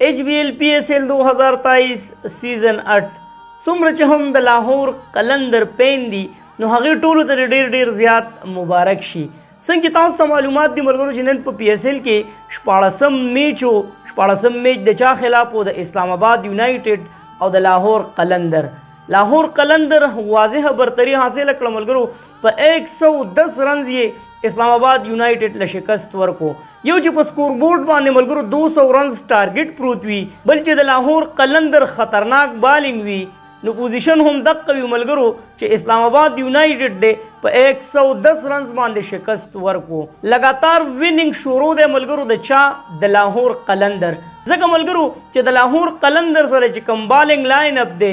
HBL-PSL 2023 सीज़न 8 څومره چې هم د لاهور قلندر پین دي نو هغې ټولو ته ډېر زیات مبارک شي. څنګه چې تاسو ته معلومات دي ملګرو چې نن په PSL کې 14 میچ د چا خلاف و؟ د اسلام آباد یونایټډ او د لاهور قلندر. لاهور قلندر واضحه برتری حاصله کړه ملګرو، په 110 رنز یې اسلام آباد یونایټډ له شکست ورکو. یو چې په سکور بورډ باندې ملګرو 200 رنز ټارګټ پروت وي، بل چې د لاهور قلندر خطرناک بالینګ وي، نو پوزیشن هم دقه وي ملګرو چې اسلام آباد یونایټډ دی په 110 رنز باندې شکست ورکو. لګاتار ویننګ شروع دی ملګرو د چا؟ د لاهور قلندر. ځکه ملګرو چې د لاهور قلندر سره چې کوم بالینګ لاین اپ دی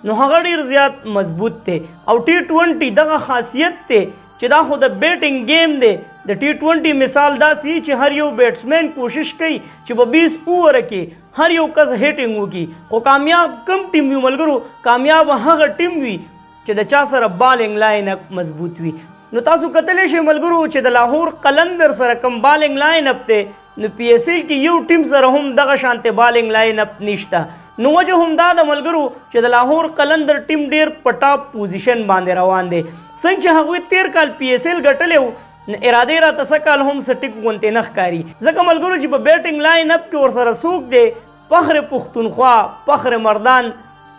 نو هغه ډېر زیات مضبوط دی او T20 دغه خاصیت دی چې دا خو د بیټینګ گیم دی. د T20 مثال داسې چې هر یو بیټسمین کوشش کوي چې په 20 اوور کې هر یو کس هیټینګ وکړي، خو کامیاب کم ټیم وي ملګرو؟ کامیاب هغه ټیم وي چې د چا سره بالینګ لاین اپ مضبوط وي. نو تاسو کتلی شئ ملګرو چې د لاهور قلندر سره کم بالینګ لاین اپ دی، نو PSL کې یو ټیم سره هم دغه شانته بالینګ لاین اپ نشته. نو وجه هم دا د ملګرو چې د لاهور قلندر ټیم ډیر په ټاپ پوزیشن باندې روان دی. څنګه چې هغوی تیر کال PSL ګټلی و، اراده راته سکال هم سټیک غونتې نه ښکاري. ځکه ملګرو چې په بیټینګ لاین اپ کې ورسره څوک دی؟ فخر پښتونخوا، فخر مردان،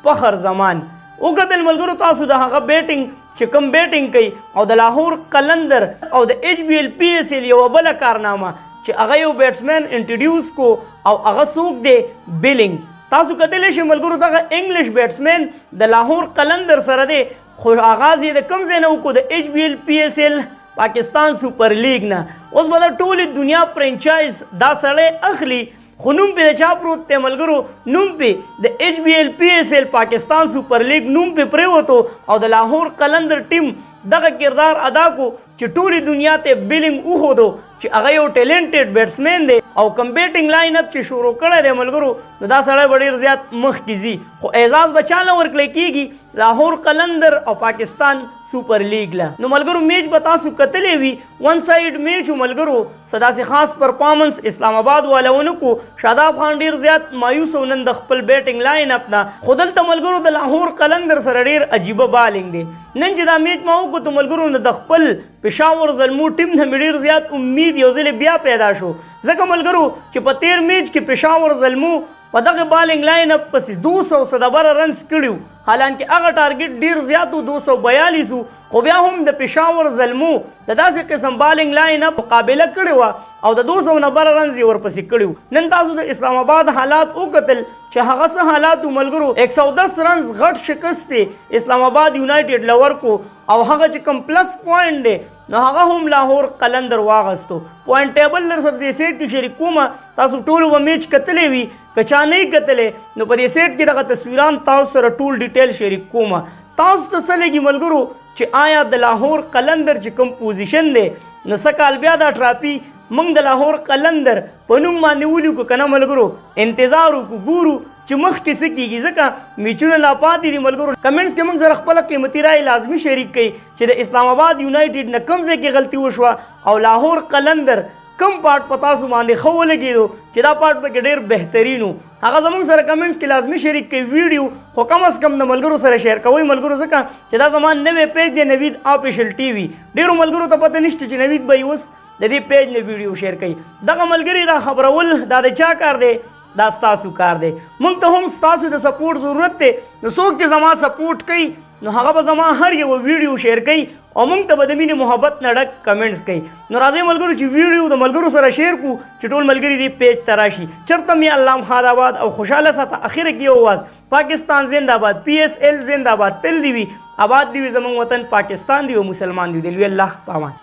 فخر زمان. وکتل ملګرو تاسو د هغه بیټینګ چې کوم بیټینګ کوي او د لاهور قلندر او د HBL-PSL یوه بله کارنامه چې هغه یو بیټسمین انټروډیوس کو او هغه څوک دی؟ بیلینګ. تاسو کتلی شئ ملګرو دغه انګلیش بیټسمین د لاهور قلندر سره دی، خو آغاز یې د کوم ځای نه وکړو؟ د HBL-PSL پاکستان سوپر لیګ نه. اوس به د ټولې دنیا فرنچایز دا سړی اخلي، خو نوم پې د چا پروت دی ملګرو؟ نوم پې د HBL-PSL پاکستان سوپر لیګ نوم پې پرېوتو او د لاهور قلندر ټیم دغه کردار ادا کو چې ټولې دنیا ته بیلینګ وښودو چې هغه یو ټیلنټډ بیټسمین دی او کم بیټینګ لاین اپ چې شروع کړی دی ملګرو نو دا سړی به ډېر زیات مخکې ځي. خو اعزاز به چا نه ورکړی کېږي؟ لاهور قلندر او پاکستان سوپر لیګ له. نو ملګرو میچ به تاسو کتلی وي، ون سایډ میچ و ملګرو، څه داسې خاص پرفارمنس اسلام آباد والا ونه کړو. شاداب خان ډېر زیات مایوس و نن د خپل بیټینګ لاین اپ نه، خو دلته ملګرو د لاهور قلندر سره ډېر عجیبه بالینګ دی. نن چې دا میچ ما وکړو ته ملګرو نو د خپل پېښور زلمو ټیم نه مې ډېر زیات امید یو ځلې بیا پیدا شو. ځکه ملګرو چې په تیر میچ کې پېښور زلمو په دغه بالینګ لاین اپ پسې 200 رنز کړي وو، حالانکه هغه ټارګټ ډېر زیات و 242 و، خو بیا هم د پېښور زلمو د داسې قسم بالینګ لاین اپ مقابله کړې وه او د 290 رنز یې ورپسې کړي وو. نن تاسو د اسلام آباد حالات وکتل چې هغه څه حالات و ملګرو، 110 رنز غټ شکست دی اسلام آباد یونایټډ له ورکو او هغه چې کوم پلس پوینټ دی نو هغه هم لاهور قلندر واغستو. پوینټ ټیبل در سره دې سیټ کې شریک کومه، تاسو ټولو به میچ کتلی وي، که چا نه یې کتلی نو په دې سیټ کې دغه تصویران تاسو سره ټول ډیټیل شریک کومه. تاسو ته څه لګي ملګرو چې آیا د لاهور قلندر چې کوم پوزیشن دی نو څه کال بیا دا ټرافي موږ د لاهور قلندر په نوم باندې ولیکو که نه ملګرو؟ انتظار وکړو ګورو چې مخکې څه کېږي، ځکه میچونه لا پاتې دي ملګرو. کمنټس کې موږ سره خپله قیمتي رای لازمي شریک کړئ چې د اسلام آباد یونایټډ نه کوم ځای کې غلطي وشوه او لاهور قلندر کوم پارټ په تاسو باندې ښه ولګېدو چې دا پارټ پکې ډېر بهترین و. هغه زموږ سره کمنټس کې لازمي شریک کړئ ویډیو، خو کم از کم د ملګرو سره شیر کوئ ملګرو، ځکه چې دا زما نوی پیج دی نوید آفیشل TV. ډېرو ملګرو ته پته نشته چې نوید به اوس د دې پیج نه ویډیو شیر کوي. دغه ملګري را خبرول دا د چا کار دی؟ دا ستاسو کار دی. موږ ته هم ستاسو د سپورټ ضرورت دی. نو څوک چې زما سپورټ کوي نو هغه به زما هر یو ویډیو شیر کوي او موږ ته به د مینې محبت نه ډک کمنټس کوي. نو راځئ ملګرو چې ویډیو د ملګرو سره شیر کړو چې ټول ملګري دې پیج ته راشي. چېرته مې الله مخاد آباد او خوشحاله ساته. اخره کې یو آواز، پاکستان زنده باد، PSL زنده باد، تل دې وي آباد دې وي زموږ وطن پاکستان دې وي مسلمان دې وي. الله پامان.